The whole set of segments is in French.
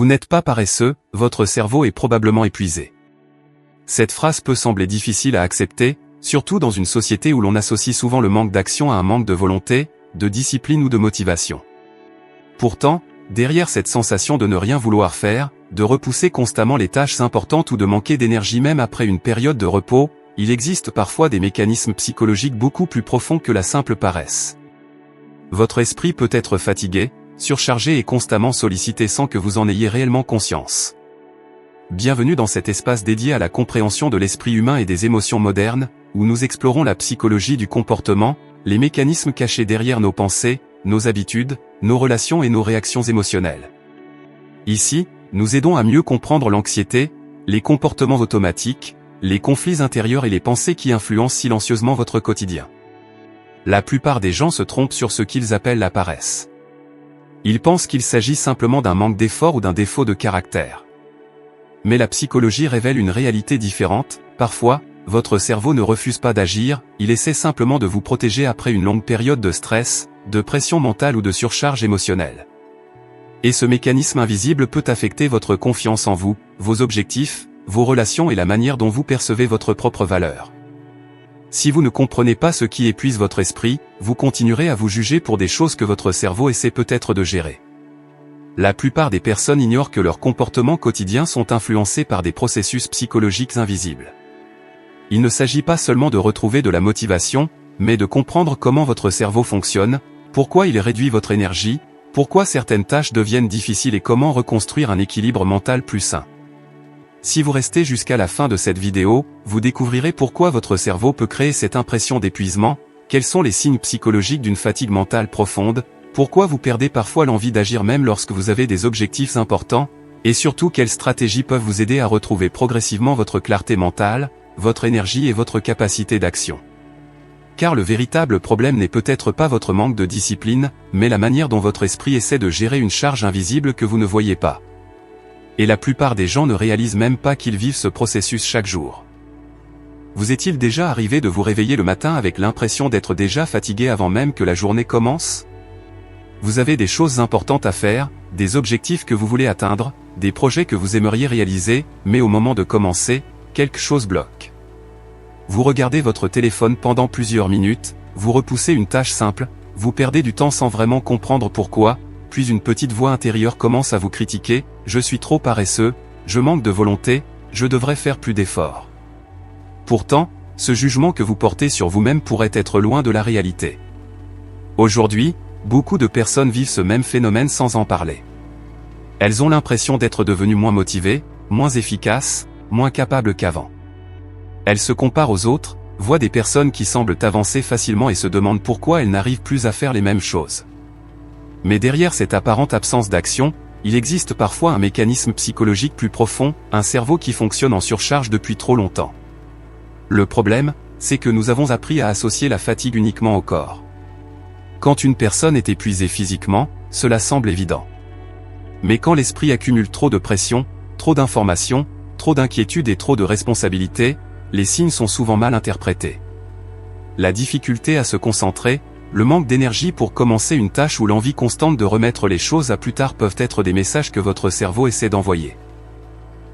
Vous n'êtes pas paresseux, votre cerveau est probablement épuisé. Cette phrase peut sembler difficile à accepter, surtout dans une société où l'on associe souvent le manque d'action à un manque de volonté, de discipline ou de motivation. Pourtant, derrière cette sensation de ne rien vouloir faire, de repousser constamment les tâches importantes ou de manquer d'énergie même après une période de repos, il existe parfois des mécanismes psychologiques beaucoup plus profonds que la simple paresse. Votre esprit peut être fatigué, surchargé et constamment sollicité sans que vous en ayez réellement conscience. Bienvenue dans cet espace dédié à la compréhension de l'esprit humain et des émotions modernes, où nous explorons la psychologie du comportement, les mécanismes cachés derrière nos pensées, nos habitudes, nos relations et nos réactions émotionnelles. Ici, nous aidons à mieux comprendre l'anxiété, les comportements automatiques, les conflits intérieurs et les pensées qui influencent silencieusement votre quotidien. La plupart des gens se trompent sur ce qu'ils appellent la paresse. Ils pensent qu'il s'agit simplement d'un manque d'effort ou d'un défaut de caractère. Mais la psychologie révèle une réalité différente. Parfois, votre cerveau ne refuse pas d'agir, il essaie simplement de vous protéger après une longue période de stress, de pression mentale ou de surcharge émotionnelle. Et ce mécanisme invisible peut affecter votre confiance en vous, vos objectifs, vos relations et la manière dont vous percevez votre propre valeur. Si vous ne comprenez pas ce qui épuise votre esprit, vous continuerez à vous juger pour des choses que votre cerveau essaie peut-être de gérer. La plupart des personnes ignorent que leurs comportements quotidiens sont influencés par des processus psychologiques invisibles. Il ne s'agit pas seulement de retrouver de la motivation, mais de comprendre comment votre cerveau fonctionne, pourquoi il réduit votre énergie, pourquoi certaines tâches deviennent difficiles et comment reconstruire un équilibre mental plus sain. Si vous restez jusqu'à la fin de cette vidéo, vous découvrirez pourquoi votre cerveau peut créer cette impression d'épuisement, quels sont les signes psychologiques d'une fatigue mentale profonde, pourquoi vous perdez parfois l'envie d'agir même lorsque vous avez des objectifs importants, et surtout quelles stratégies peuvent vous aider à retrouver progressivement votre clarté mentale, votre énergie et votre capacité d'action. Car le véritable problème n'est peut-être pas votre manque de discipline, mais la manière dont votre esprit essaie de gérer une charge invisible que vous ne voyez pas. Et la plupart des gens ne réalisent même pas qu'ils vivent ce processus chaque jour. Vous est-il déjà arrivé de vous réveiller le matin avec l'impression d'être déjà fatigué avant même que la journée commence ? Vous avez des choses importantes à faire, des objectifs que vous voulez atteindre, des projets que vous aimeriez réaliser, mais au moment de commencer, quelque chose bloque. Vous regardez votre téléphone pendant plusieurs minutes, vous repoussez une tâche simple, vous perdez du temps sans vraiment comprendre pourquoi, puis une petite voix intérieure commence à vous critiquer, « Je suis trop paresseux, je manque de volonté, je devrais faire plus d'efforts. » Pourtant, ce jugement que vous portez sur vous-même pourrait être loin de la réalité. Aujourd'hui, beaucoup de personnes vivent ce même phénomène sans en parler. Elles ont l'impression d'être devenues moins motivées, moins efficaces, moins capables qu'avant. Elles se comparent aux autres, voient des personnes qui semblent avancer facilement et se demandent pourquoi elles n'arrivent plus à faire les mêmes choses. Mais derrière cette apparente absence d'action, il existe parfois un mécanisme psychologique plus profond, un cerveau qui fonctionne en surcharge depuis trop longtemps. Le problème, c'est que nous avons appris à associer la fatigue uniquement au corps. Quand une personne est épuisée physiquement, cela semble évident. Mais quand l'esprit accumule trop de pression, trop d'informations, trop d'inquiétudes et trop de responsabilités, les signes sont souvent mal interprétés. La difficulté à se concentrer, le manque d'énergie pour commencer une tâche ou l'envie constante de remettre les choses à plus tard peuvent être des messages que votre cerveau essaie d'envoyer.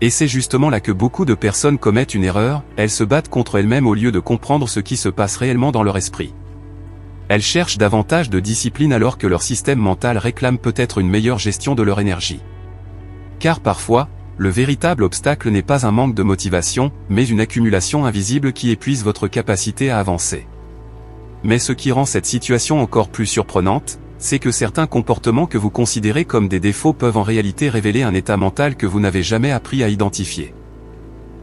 Et c'est justement là que beaucoup de personnes commettent une erreur, elles se battent contre elles-mêmes au lieu de comprendre ce qui se passe réellement dans leur esprit. Elles cherchent davantage de discipline alors que leur système mental réclame peut-être une meilleure gestion de leur énergie. Car parfois, le véritable obstacle n'est pas un manque de motivation, mais une accumulation invisible qui épuise votre capacité à avancer. Mais ce qui rend cette situation encore plus surprenante, c'est que certains comportements que vous considérez comme des défauts peuvent en réalité révéler un état mental que vous n'avez jamais appris à identifier.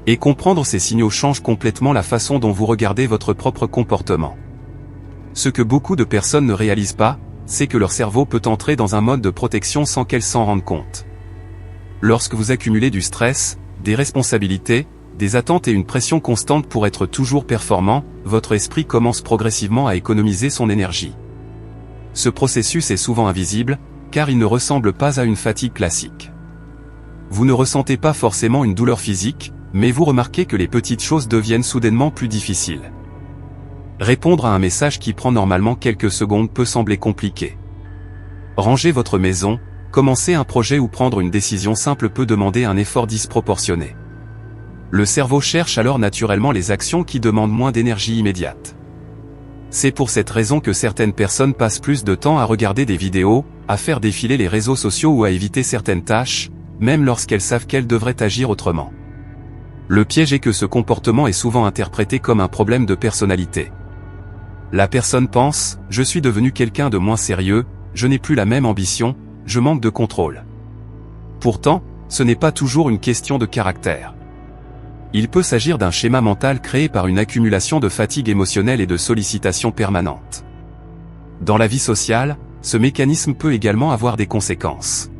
Et comprendre ces signaux change complètement la façon dont vous regardez votre propre comportement. Ce que beaucoup de personnes ne réalisent pas, c'est que leur cerveau peut entrer dans un mode de protection sans qu'elles s'en rendent compte. Lorsque vous accumulez du stress, des responsabilités, des attentes et une pression constante pour être toujours performant, votre esprit commence progressivement à économiser son énergie. Ce processus est souvent invisible, car il ne ressemble pas à une fatigue classique. Vous ne ressentez pas forcément une douleur physique, mais vous remarquez que les petites choses deviennent soudainement plus difficiles. Répondre à un message qui prend normalement quelques secondes peut sembler compliqué. Ranger votre maison, Commencer un projet ou prendre une décision simple peut demander un effort disproportionné. Le cerveau cherche alors naturellement les actions qui demandent moins d'énergie immédiate. C'est pour cette raison que certaines personnes passent plus de temps à regarder des vidéos, à faire défiler les réseaux sociaux ou à éviter certaines tâches, même lorsqu'elles savent qu'elles devraient agir autrement. Le piège est que ce comportement est souvent interprété comme un problème de personnalité. La personne pense « je suis devenu quelqu'un de moins sérieux, je n'ai plus la même ambition, je manque de contrôle ». Pourtant, ce n'est pas toujours une question de caractère. Il peut s'agir d'un schéma mental créé par une accumulation de fatigue émotionnelle et de sollicitations permanentes. Dans la vie sociale, ce mécanisme peut également avoir des conséquences.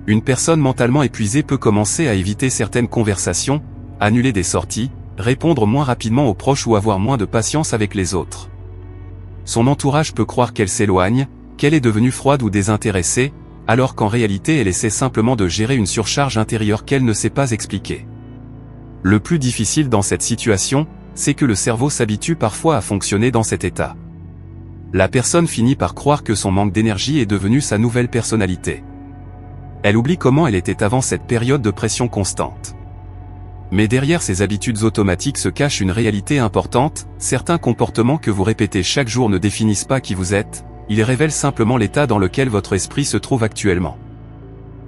Une personne mentalement épuisée peut commencer à éviter certaines conversations, annuler des sorties, répondre moins rapidement aux proches ou avoir moins de patience avec les autres. Son entourage peut croire qu'elle s'éloigne, qu'elle est devenue froide ou désintéressée, alors qu'en réalité elle essaie simplement de gérer une surcharge intérieure qu'elle ne sait pas expliquer. Le plus difficile dans cette situation, c'est que le cerveau s'habitue parfois à fonctionner dans cet état. La personne finit par croire que son manque d'énergie est devenu sa nouvelle personnalité. Elle oublie comment elle était avant cette période de pression constante. Mais derrière ces habitudes automatiques se cache une réalité importante, certains comportements que vous répétez chaque jour ne définissent pas qui vous êtes, ils révèlent simplement l'état dans lequel votre esprit se trouve actuellement.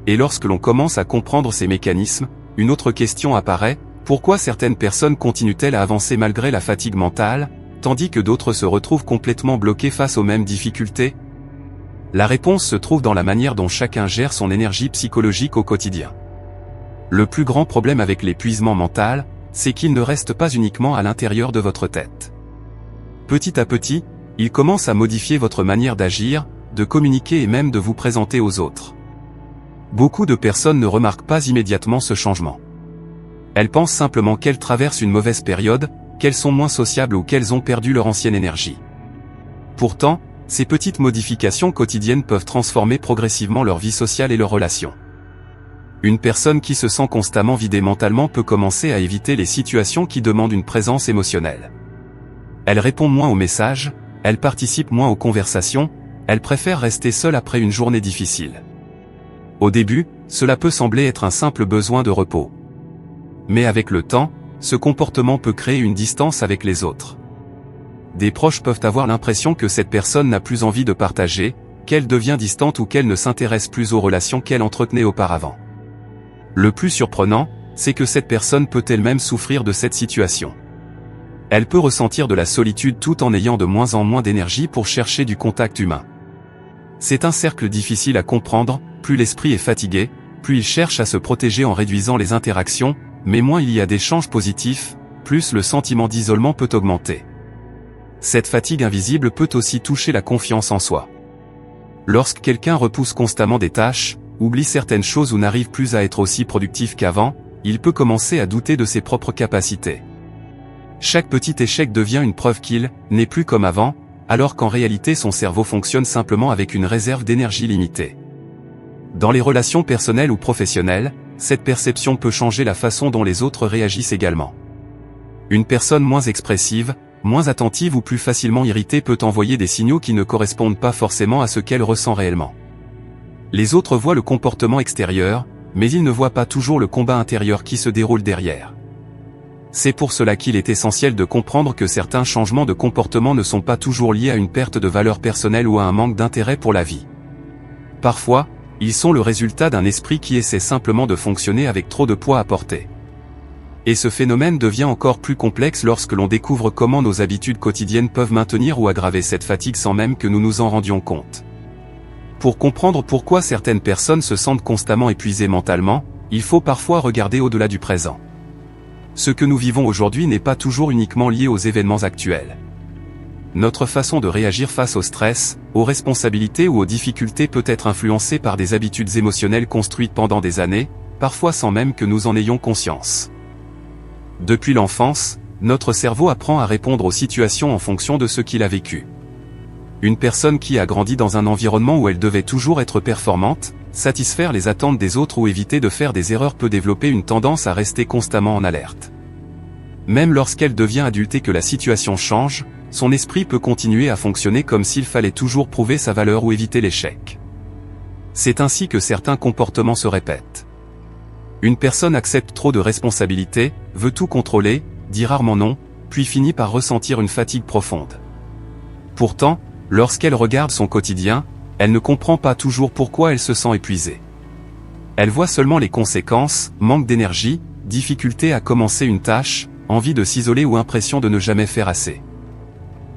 Et lorsque l'on commence à comprendre ces mécanismes, une autre question apparaît: pourquoi certaines personnes continuent-elles à avancer malgré la fatigue mentale, tandis que d'autres se retrouvent complètement bloquées face aux mêmes difficultés? La réponse se trouve dans la manière dont chacun gère son énergie psychologique au quotidien. Le plus grand problème avec l'épuisement mental, c'est qu'il ne reste pas uniquement à l'intérieur de votre tête. Petit à petit, il commence à modifier votre manière d'agir, de communiquer et même de vous présenter aux autres. Beaucoup de personnes ne remarquent pas immédiatement ce changement. Elles pensent simplement qu'elles traversent une mauvaise période, qu'elles sont moins sociables ou qu'elles ont perdu leur ancienne énergie. Pourtant, ces petites modifications quotidiennes peuvent transformer progressivement leur vie sociale et leurs relations. Une personne qui se sent constamment vidée mentalement peut commencer à éviter les situations qui demandent une présence émotionnelle. Elle répond moins aux messages, elle participe moins aux conversations, elle préfère rester seule après une journée difficile. Au début, cela peut sembler être un simple besoin de repos. Mais avec le temps, ce comportement peut créer une distance avec les autres. Des proches peuvent avoir l'impression que cette personne n'a plus envie de partager, qu'elle devient distante ou qu'elle ne s'intéresse plus aux relations qu'elle entretenait auparavant. Le plus surprenant, c'est que cette personne peut elle-même souffrir de cette situation. Elle peut ressentir de la solitude tout en ayant de moins en moins d'énergie pour chercher du contact humain. C'est un cercle difficile à comprendre, plus l'esprit est fatigué, plus il cherche à se protéger en réduisant les interactions, mais moins il y a d'échanges positifs, plus le sentiment d'isolement peut augmenter. Cette fatigue invisible peut aussi toucher la confiance en soi. Lorsque quelqu'un repousse constamment des tâches, oublie certaines choses ou n'arrive plus à être aussi productif qu'avant, il peut commencer à douter de ses propres capacités. Chaque petit échec devient une preuve qu'il n'est plus comme avant, alors qu'en réalité son cerveau fonctionne simplement avec une réserve d'énergie limitée. Dans les relations personnelles ou professionnelles, cette perception peut changer la façon dont les autres réagissent également. Une personne moins expressive, moins attentive ou plus facilement irritée peut envoyer des signaux qui ne correspondent pas forcément à ce qu'elle ressent réellement. Les autres voient le comportement extérieur, mais ils ne voient pas toujours le combat intérieur qui se déroule derrière. C'est pour cela qu'il est essentiel de comprendre que certains changements de comportement ne sont pas toujours liés à une perte de valeur personnelle ou à un manque d'intérêt pour la vie. Parfois, ils sont le résultat d'un esprit qui essaie simplement de fonctionner avec trop de poids à porter. Et ce phénomène devient encore plus complexe lorsque l'on découvre comment nos habitudes quotidiennes peuvent maintenir ou aggraver cette fatigue sans même que nous nous en rendions compte. Pour comprendre pourquoi certaines personnes se sentent constamment épuisées mentalement, il faut parfois regarder au-delà du présent. Ce que nous vivons aujourd'hui n'est pas toujours uniquement lié aux événements actuels. Notre façon de réagir face au stress, aux responsabilités ou aux difficultés peut être influencée par des habitudes émotionnelles construites pendant des années, parfois sans même que nous en ayons conscience. Depuis l'enfance, notre cerveau apprend à répondre aux situations en fonction de ce qu'il a vécu. Une personne qui a grandi dans un environnement où elle devait toujours être performante, satisfaire les attentes des autres ou éviter de faire des erreurs peut développer une tendance à rester constamment en alerte. Même lorsqu'elle devient adulte et que la situation change, son esprit peut continuer à fonctionner comme s'il fallait toujours prouver sa valeur ou éviter l'échec. C'est ainsi que certains comportements se répètent. Une personne accepte trop de responsabilités, veut tout contrôler, dit rarement non, puis finit par ressentir une fatigue profonde. Pourtant, lorsqu'elle regarde son quotidien, elle ne comprend pas toujours pourquoi elle se sent épuisée. Elle voit seulement les conséquences, manque d'énergie, difficulté à commencer une tâche, envie de s'isoler ou impression de ne jamais faire assez.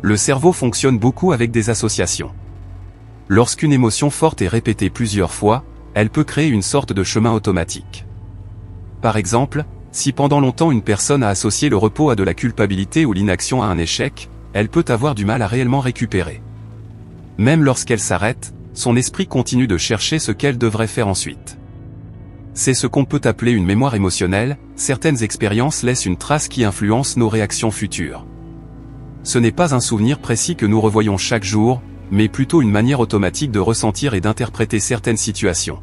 Le cerveau fonctionne beaucoup avec des associations. Lorsqu'une émotion forte est répétée plusieurs fois, elle peut créer une sorte de chemin automatique. Par exemple, si pendant longtemps une personne a associé le repos à de la culpabilité ou l'inaction à un échec, elle peut avoir du mal à réellement récupérer. Même lorsqu'elle s'arrête, son esprit continue de chercher ce qu'elle devrait faire ensuite. C'est ce qu'on peut appeler une mémoire émotionnelle, certaines expériences laissent une trace qui influence nos réactions futures. Ce n'est pas un souvenir précis que nous revoyons chaque jour, mais plutôt une manière automatique de ressentir et d'interpréter certaines situations.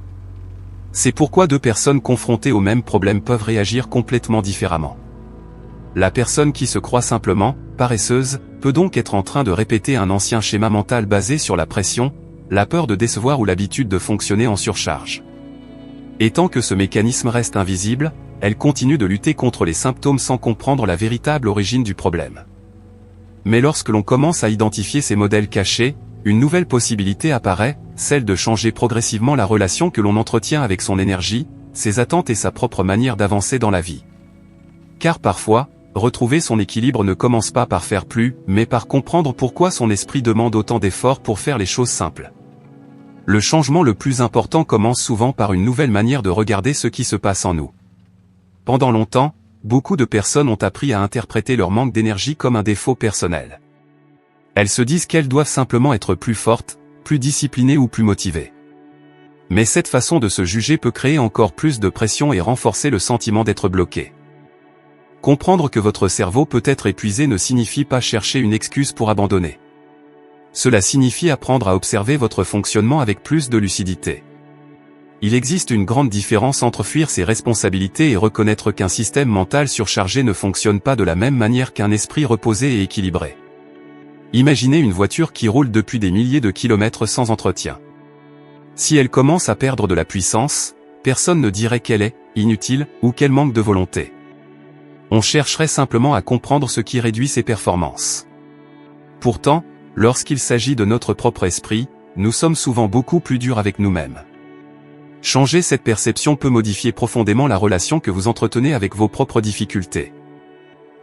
C'est pourquoi deux personnes confrontées au même problème peuvent réagir complètement différemment. La personne qui se croit simplement paresseuse peut donc être en train de répéter un ancien schéma mental basé sur la pression, la peur de décevoir ou l'habitude de fonctionner en surcharge. Et tant que ce mécanisme reste invisible, elle continue de lutter contre les symptômes sans comprendre la véritable origine du problème. Mais lorsque l'on commence à identifier ces modèles cachés, une nouvelle possibilité apparaît, celle de changer progressivement la relation que l'on entretient avec son énergie, ses attentes et sa propre manière d'avancer dans la vie. Car parfois, retrouver son équilibre ne commence pas par faire plus, mais par comprendre pourquoi son esprit demande autant d'efforts pour faire les choses simples. Le changement le plus important commence souvent par une nouvelle manière de regarder ce qui se passe en nous. Pendant longtemps, beaucoup de personnes ont appris à interpréter leur manque d'énergie comme un défaut personnel. Elles se disent qu'elles doivent simplement être plus fortes, plus disciplinées ou plus motivées. Mais cette façon de se juger peut créer encore plus de pression et renforcer le sentiment d'être bloqué. Comprendre que votre cerveau peut être épuisé ne signifie pas chercher une excuse pour abandonner. Cela signifie apprendre à observer votre fonctionnement avec plus de lucidité. Il existe une grande différence entre fuir ses responsabilités et reconnaître qu'un système mental surchargé ne fonctionne pas de la même manière qu'un esprit reposé et équilibré. Imaginez une voiture qui roule depuis des milliers de kilomètres sans entretien. Si elle commence à perdre de la puissance, personne ne dirait qu'elle est inutile ou qu'elle manque de volonté. On chercherait simplement à comprendre ce qui réduit ses performances. Pourtant, lorsqu'il s'agit de notre propre esprit, nous sommes souvent beaucoup plus durs avec nous-mêmes. Changer cette perception peut modifier profondément la relation que vous entretenez avec vos propres difficultés.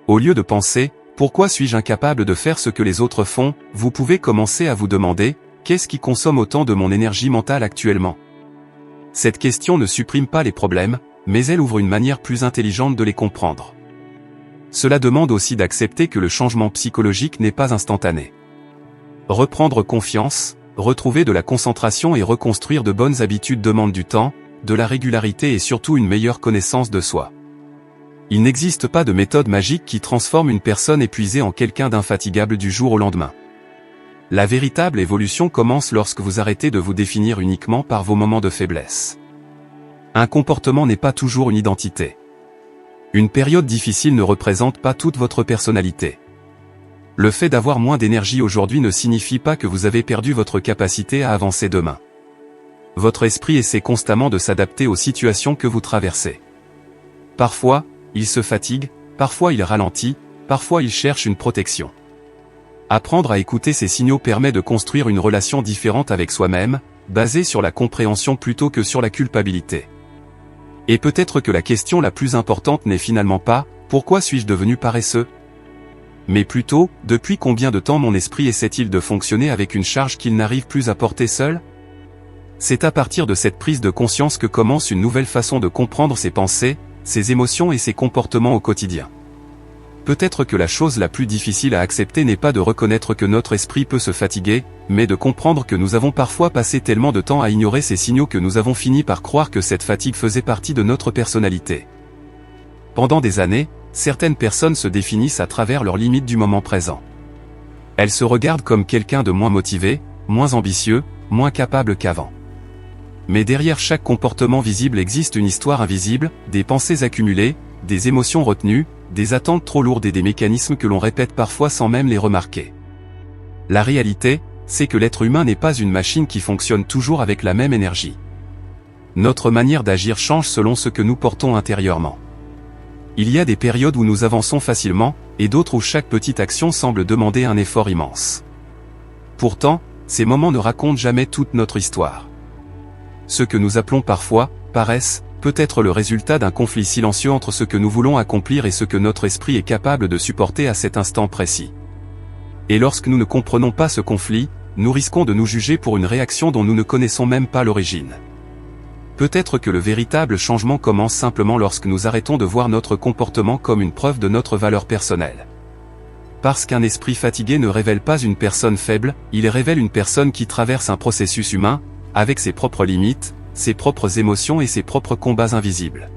Au lieu de penser « Pourquoi suis-je incapable de faire ce que les autres font ?», vous pouvez commencer à vous demander « Qu'est-ce qui consomme autant de mon énergie mentale actuellement ?» Cette question ne supprime pas les problèmes, mais elle ouvre une manière plus intelligente de les comprendre. Cela demande aussi d'accepter que le changement psychologique n'est pas instantané. Reprendre confiance, retrouver de la concentration et reconstruire de bonnes habitudes demande du temps, de la régularité et surtout une meilleure connaissance de soi. Il n'existe pas de méthode magique qui transforme une personne épuisée en quelqu'un d'infatigable du jour au lendemain. La véritable évolution commence lorsque vous arrêtez de vous définir uniquement par vos moments de faiblesse. Un comportement n'est pas toujours une identité. Une période difficile ne représente pas toute votre personnalité. Le fait d'avoir moins d'énergie aujourd'hui ne signifie pas que vous avez perdu votre capacité à avancer demain. Votre esprit essaie constamment de s'adapter aux situations que vous traversez. Parfois, il se fatigue, parfois il ralentit, parfois il cherche une protection. Apprendre à écouter ces signaux permet de construire une relation différente avec soi-même, basée sur la compréhension plutôt que sur la culpabilité. Et peut-être que la question la plus importante n'est finalement pas « Pourquoi suis-je devenu paresseux ?», mais plutôt « Depuis combien de temps mon esprit essaie-t-il de fonctionner avec une charge qu'il n'arrive plus à porter seul ?» C'est à partir de cette prise de conscience que commence une nouvelle façon de comprendre ses pensées, ses émotions et ses comportements au quotidien. Peut-être que la chose la plus difficile à accepter n'est pas de reconnaître que notre esprit peut se fatiguer, mais de comprendre que nous avons parfois passé tellement de temps à ignorer ces signaux que nous avons fini par croire que cette fatigue faisait partie de notre personnalité. Pendant des années, certaines personnes se définissent à travers leurs limites du moment présent. Elles se regardent comme quelqu'un de moins motivé, moins ambitieux, moins capable qu'avant. Mais derrière chaque comportement visible existe une histoire invisible, des pensées accumulées, des émotions retenues, des attentes trop lourdes et des mécanismes que l'on répète parfois sans même les remarquer. La réalité, c'est que l'être humain n'est pas une machine qui fonctionne toujours avec la même énergie. Notre manière d'agir change selon ce que nous portons intérieurement. Il y a des périodes où nous avançons facilement, et d'autres où chaque petite action semble demander un effort immense. Pourtant, ces moments ne racontent jamais toute notre histoire. Ce que nous appelons parfois paresse peut être le résultat d'un conflit silencieux entre ce que nous voulons accomplir et ce que notre esprit est capable de supporter à cet instant précis. Et lorsque nous ne comprenons pas ce conflit, nous risquons de nous juger pour une réaction dont nous ne connaissons même pas l'origine. Peut-être que le véritable changement commence simplement lorsque nous arrêtons de voir notre comportement comme une preuve de notre valeur personnelle. Parce qu'un esprit fatigué ne révèle pas une personne faible, il révèle une personne qui traverse un processus humain, avec ses propres limites, ses propres émotions et ses propres combats invisibles.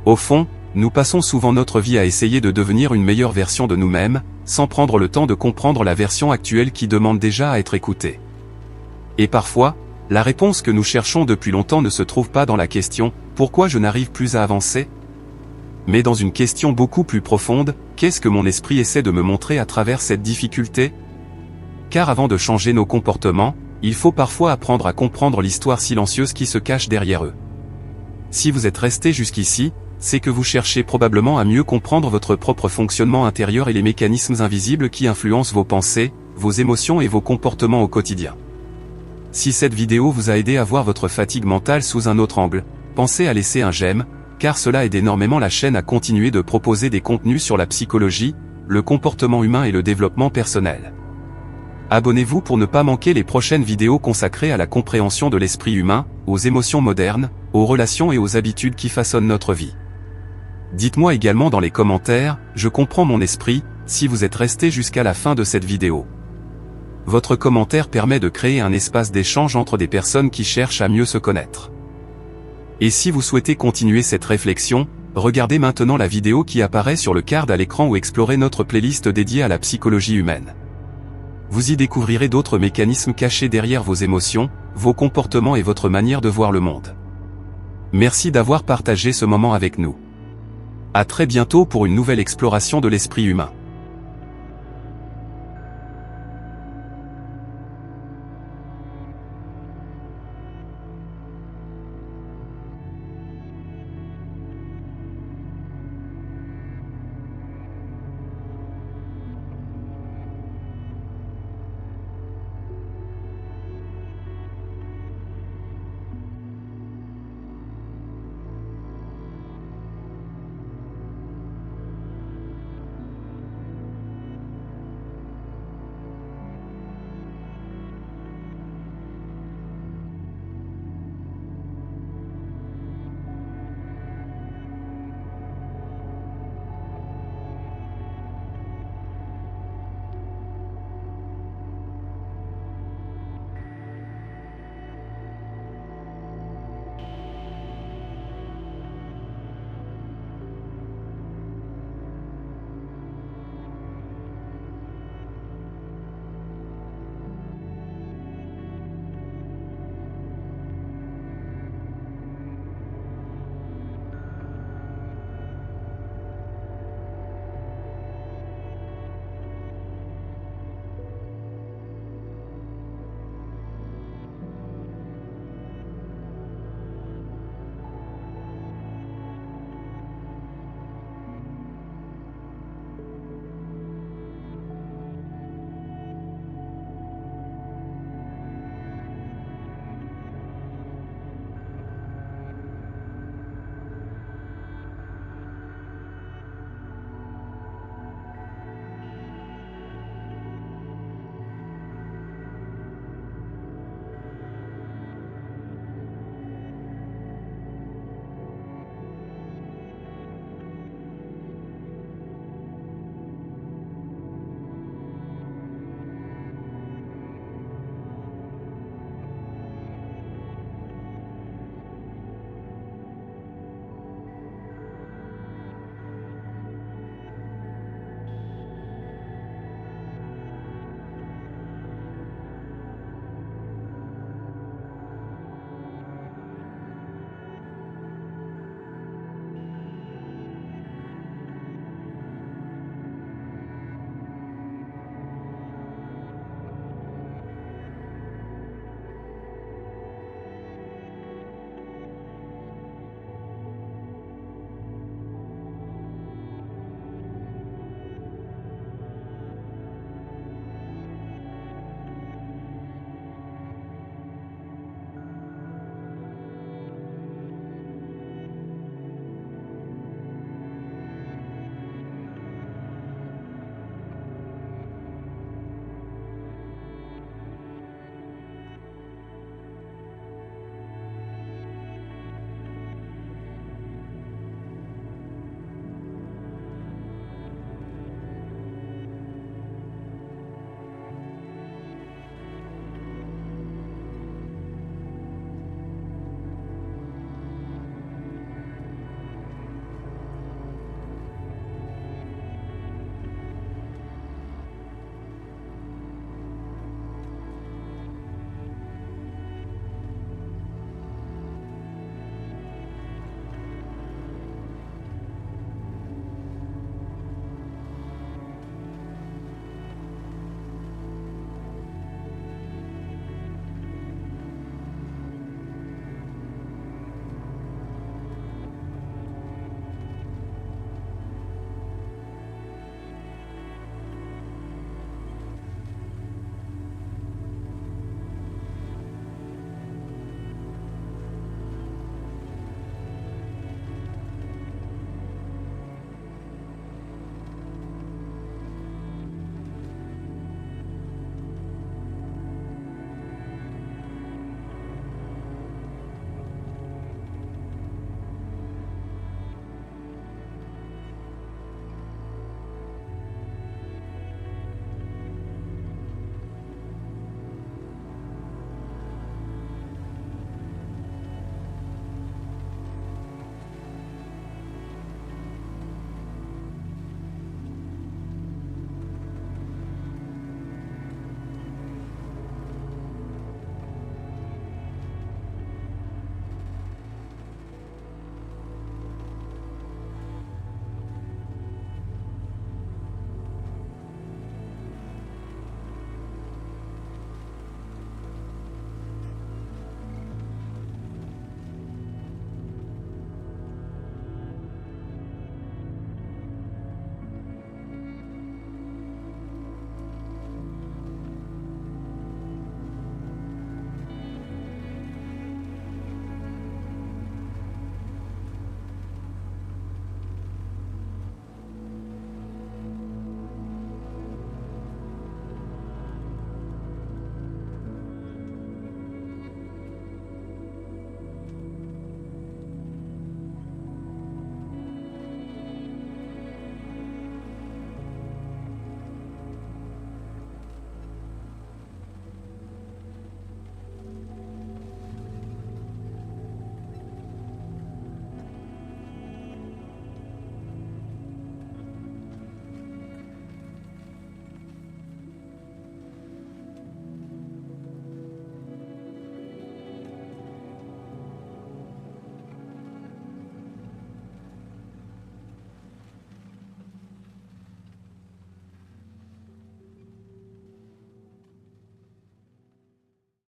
Au fond, nous passons souvent notre vie à essayer de devenir une meilleure version de nous-mêmes, sans prendre le temps de comprendre la version actuelle qui demande déjà à être écoutée. Et parfois, la réponse que nous cherchons depuis longtemps ne se trouve pas dans la question « Pourquoi je n'arrive plus à avancer ?», mais dans une question beaucoup plus profonde « Qu'est-ce que mon esprit essaie de me montrer à travers cette difficulté ?» Car avant de changer nos comportements, il faut parfois apprendre à comprendre l'histoire silencieuse qui se cache derrière eux. Si vous êtes resté jusqu'ici, c'est que vous cherchez probablement à mieux comprendre votre propre fonctionnement intérieur et les mécanismes invisibles qui influencent vos pensées, vos émotions et vos comportements au quotidien. Si cette vidéo vous a aidé à voir votre fatigue mentale sous un autre angle, pensez à laisser un j'aime, car cela aide énormément la chaîne à continuer de proposer des contenus sur la psychologie, le comportement humain et le développement personnel. Abonnez-vous pour ne pas manquer les prochaines vidéos consacrées à la compréhension de l'esprit humain, aux émotions modernes, aux relations et aux habitudes qui façonnent notre vie. Dites-moi également dans les commentaires, je comprends mon esprit, si vous êtes resté jusqu'à la fin de cette vidéo. Votre commentaire permet de créer un espace d'échange entre des personnes qui cherchent à mieux se connaître. Et si vous souhaitez continuer cette réflexion, regardez maintenant la vidéo qui apparaît sur le card à l'écran ou explorez notre playlist dédiée à la psychologie humaine. Vous y découvrirez d'autres mécanismes cachés derrière vos émotions, vos comportements et votre manière de voir le monde. Merci d'avoir partagé ce moment avec nous. À très bientôt pour une nouvelle exploration de l'esprit humain.